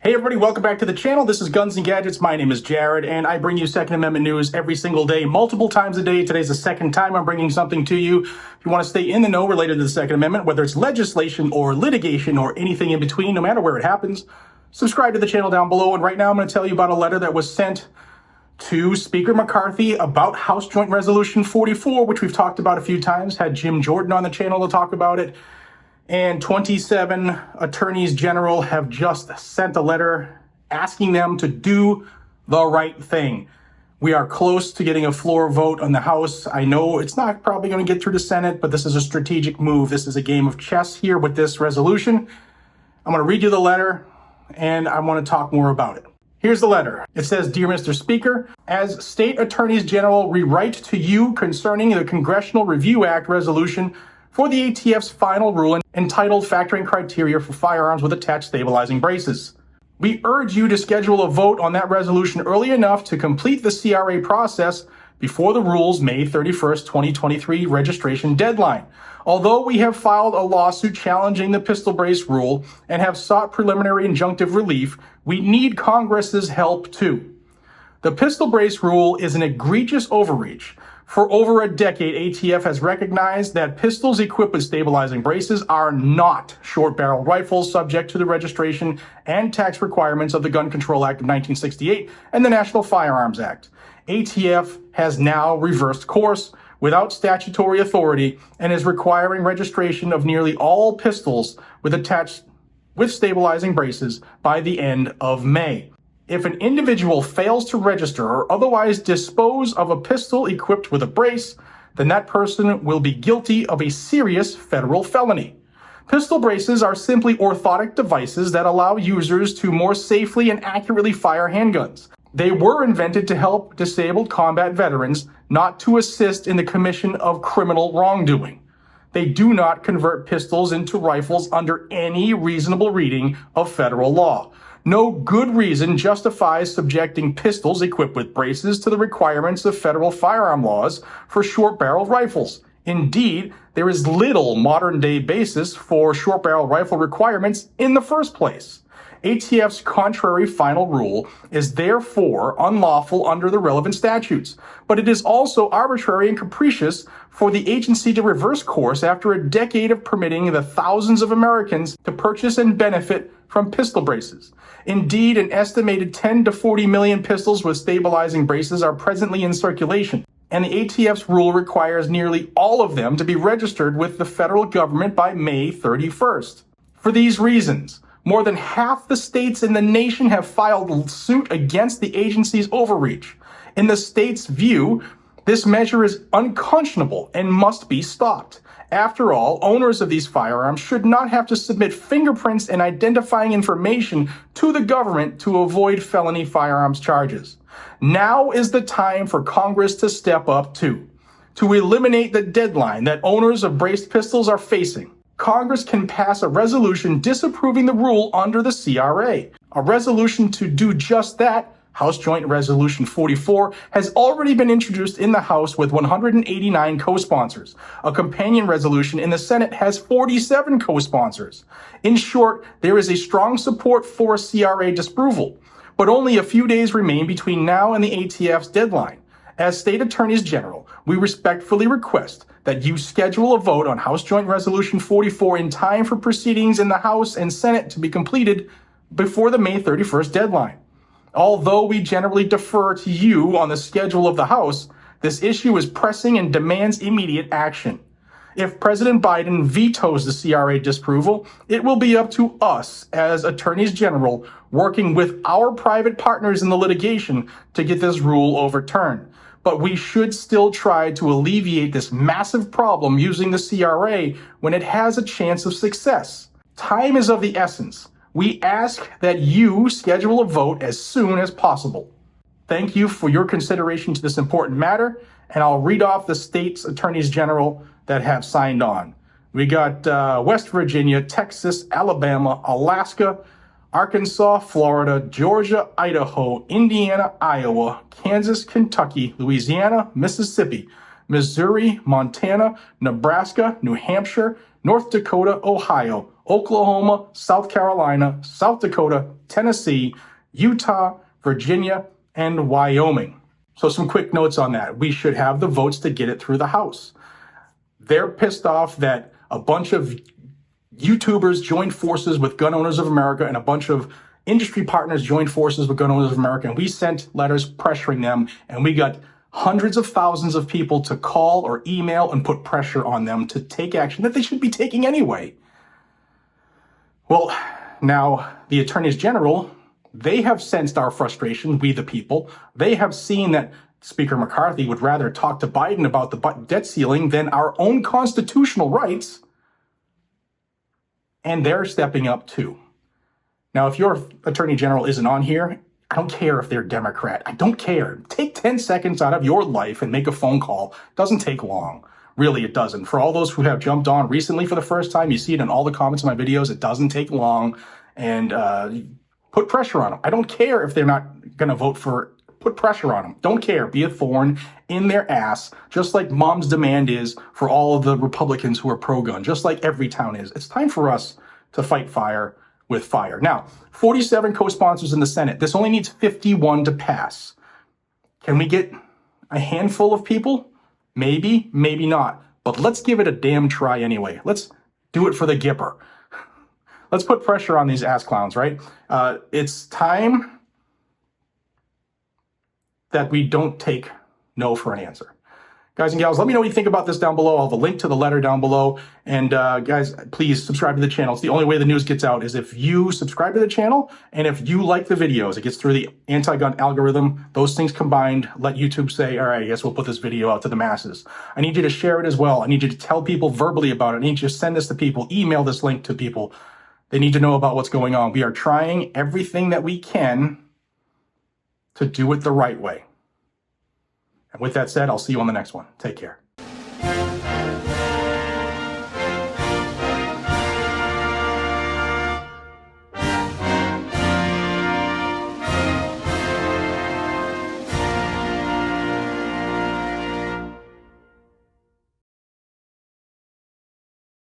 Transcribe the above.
Hey everybody, welcome back to the channel. This is Guns and Gadgets. My name is Jared, and I bring you Second Amendment news every single day, multiple times a day. Today's the second time I'm bringing something to you. If you want to stay in the know related to the Second Amendment, whether it's legislation or litigation or anything in between, no matter where it happens, subscribe to the channel down below. And right now I'm going to tell you about a letter that was sent to Speaker McCarthy about House Joint Resolution 44, which we've talked about a few times, had Jim Jordan on the channel to talk about it. And 27 attorneys general have just sent a letter asking them to do the right thing. We are close to getting a floor vote on the House. I know it's not probably going to get through the Senate, but this is a strategic move. This is a game of chess here with this resolution. I'm going to read you the letter, and I want to talk more about it. Here's the letter. It says, "Dear Mr. Speaker, as state attorneys general, we write to you concerning the Congressional Review Act resolution for the ATF's final rule entitled Factoring Criteria for Firearms with Attached Stabilizing Braces. We urge you to schedule a vote on that resolution early enough to complete the CRA process before the rule's May 31st, 2023 registration deadline. Although we have filed a lawsuit challenging the pistol brace rule and have sought preliminary injunctive relief, we need Congress's help too. The pistol brace rule is an egregious overreach. For over a decade, ATF has recognized that pistols equipped with stabilizing braces are not short-barreled rifles subject to the registration and tax requirements of the Gun Control Act of 1968 and the National Firearms Act. ATF has now reversed course without statutory authority and is requiring registration of nearly all pistols with stabilizing braces by the end of May. If an individual fails to register or otherwise dispose of a pistol equipped with a brace, then that person will be guilty of a serious federal felony. Pistol braces are simply orthotic devices that allow users to more safely and accurately fire handguns. They were invented to help disabled combat veterans, not to assist in the commission of criminal wrongdoing. They do not convert pistols into rifles under any reasonable reading of federal law. No good reason justifies subjecting pistols equipped with braces to the requirements of federal firearm laws for short-barreled rifles. Indeed, there is little modern-day basis for short-barrel rifle requirements in the first place. ATF's contrary final rule is therefore unlawful under the relevant statutes, but it is also arbitrary and capricious for the agency to reverse course after a decade of permitting the thousands of Americans to purchase and benefit from pistol braces. Indeed, an estimated 10 to 40 million pistols with stabilizing braces are presently in circulation, and the ATF's rule requires nearly all of them to be registered with the federal government by May 31st. For these reasons, more than half the states in the nation have filed suit against the agency's overreach. In the state's view, this measure is unconscionable and must be stopped. After all, owners of these firearms should not have to submit fingerprints and identifying information to the government to avoid felony firearms charges. Now is the time for Congress to step up too, to eliminate the deadline that owners of braced pistols are facing. Congress can pass a resolution disapproving the rule under the CRA. A resolution to do just that, House Joint Resolution 44, has already been introduced in the House with 189 co-sponsors. A companion resolution in the Senate has 47 co-sponsors. In short, there is a strong support for CRA disapproval, but only a few days remain between now and the ATF's deadline. As state attorneys general, we respectfully request that you schedule a vote on House Joint Resolution 44 in time for proceedings in the House and Senate to be completed before the May 31st deadline. Although we generally defer to you on the schedule of the House, this issue is pressing and demands immediate action. If President Biden vetoes the CRA disapproval, it will be up to us as attorneys general working with our private partners in the litigation to get this rule overturned. But we should still try to alleviate this massive problem using the CRA when it has a chance of success. Time is of the essence. We ask that you schedule a vote as soon as possible. Thank you for your consideration to this important matter, and I'll read off the state's attorneys general that have signed on. We got West Virginia, Texas, Alabama, Alaska, Arkansas, Florida, Georgia, Idaho, Indiana, Iowa, Kansas, Kentucky, Louisiana, Mississippi, Missouri, Montana, Nebraska, New Hampshire, North Dakota, Ohio, Oklahoma, South Carolina, South Dakota, Tennessee, Utah, Virginia, and Wyoming. So some quick notes on that. We should have the votes to get it through the House. They're pissed off that a bunch of YouTubers joined forces with Gun Owners of America and a bunch of industry partners joined forces with Gun Owners of America. And we sent letters pressuring them, and we got hundreds of thousands of people to call or email and put pressure on them to take action that they should be taking anyway. Well, now the attorneys general, they have sensed our frustration, we the people. They have seen that Speaker McCarthy would rather talk to Biden about the debt ceiling than our own constitutional rights. And they're stepping up too. Now, if your attorney general isn't on here, I don't care if they're Democrat. I don't care. Take 10 seconds out of your life and make a phone call. It doesn't take long. Really, it doesn't. For all those who have jumped on recently for the first time, you see it in all the comments of my videos. It doesn't take long. And put pressure on them. I don't care if they're not going to vote for it. Put pressure on them. Don't care. Be a thorn in their ass, just like Mom's demand is for all of the Republicans who are pro-gun, just like every town is. It's time for us to fight fire with fire. Now, 47 co-sponsors in the Senate. This only needs 51 to pass. Can we get a handful of people? Maybe, maybe not. But let's give it a damn try anyway. Let's do it for the Gipper. Let's put pressure on these ass clowns, right? It's time that we don't take no for an answer. Guys and gals, let me know what you think about this down below. I'll have a link to the letter down below. And guys, please subscribe to the channel. It's the only way the news gets out is if you subscribe to the channel and if you like the videos. It gets through the anti-gun algorithm. Those things combined let YouTube say, all right, I guess we'll put this video out to the masses. I need you to share it as well. I need you to tell people verbally about it. I need you to send this to people, email this link to people. They need to know about what's going on. We are trying everything that we can to do it the right way. And with that said, I'll see you on the next one. Take care.